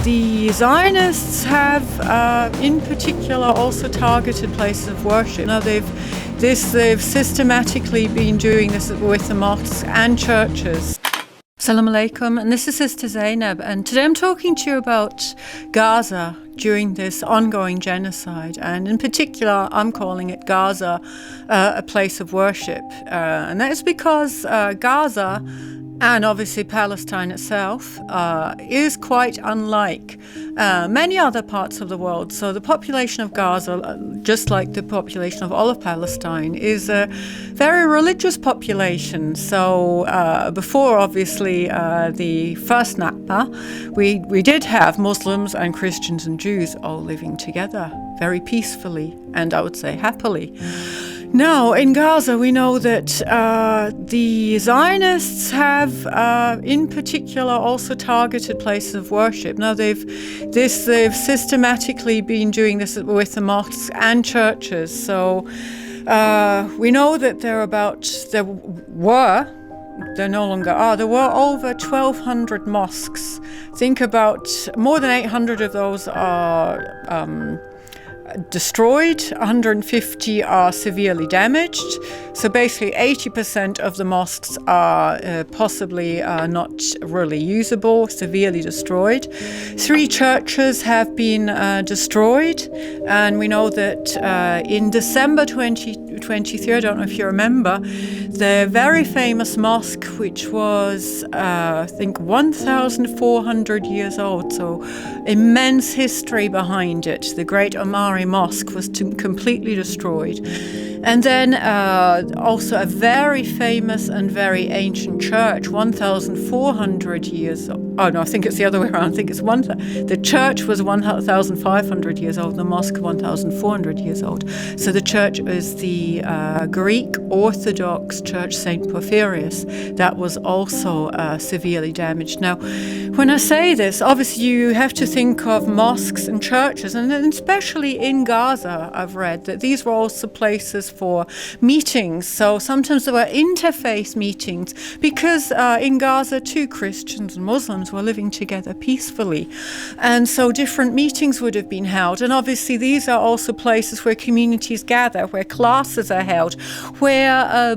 The Zionists have, in particular, also targeted places of worship. Now, they've systematically been doing this with the mosques and churches. Assalamu alaikum, and this is Sister Zainab, and today I'm talking to you about Gaza during this ongoing genocide, and in particular I'm calling it Gaza a place of worship, and that is because Gaza, and obviously Palestine itself, is quite unlike many other parts of the world. So the population of Gaza, just like the population of all of Palestine, is a very religious population. So before, obviously, the first Nakba, we did have Muslims and Christians and Jews all living together very peacefully, and I would say happily. Now, in Gaza, we know that the Zionists have, in particular, also targeted places of worship. Now, they've systematically been doing this with the mosques and churches. So we know that there no longer are. There were over 1,200 mosques. Think about more than 800 of those are destroyed, 150 are severely damaged. So basically 80% of the mosques are possibly not really usable, severely destroyed. 3 churches have been destroyed, and we know that in December 2023, I don't know if you remember, the very famous mosque, which was I think 1,400 years old, so immense history behind it, the Great Omari Mosque, was completely destroyed. And then also a very famous and very ancient church, 1,400 years old. Oh no, I think it's the other way around. I think it's the church was 1,500 years old, the mosque 1,400 years old. So the church is the Greek Orthodox Church St. Porphyrius. That was also severely damaged. Now, when I say this, obviously you have to think of mosques and churches, and especially in Gaza, I've read that these were also places for meetings. So sometimes there were interfaith meetings because in Gaza too, Christians and Muslims were living together peacefully. And so different meetings would have been held. And obviously these are also places where communities gather, where classes are held, where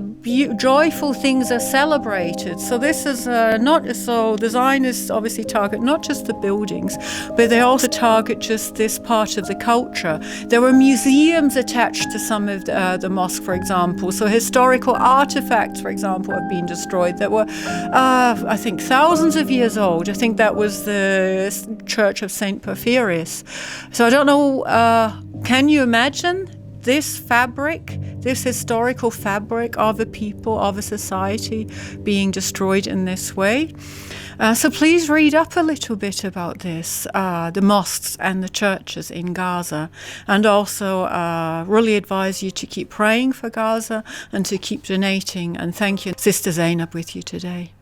joyful things are celebrated. So this is the Zionists obviously target not just the buildings, but they also target just this part of the culture. There were museums attached to some of the mosque, for example. So historical artifacts, for example, have been destroyed that were, I think, thousands of years old. I think that was the Church of St. Porphyrius. So I don't know, can you imagine this fabric, this historical fabric of a people, of a society being destroyed in this way? So please read up a little bit about this, the mosques and the churches in Gaza, and also really advise you to keep praying for Gaza and to keep donating. And thank you, Sister Zainab, with you today.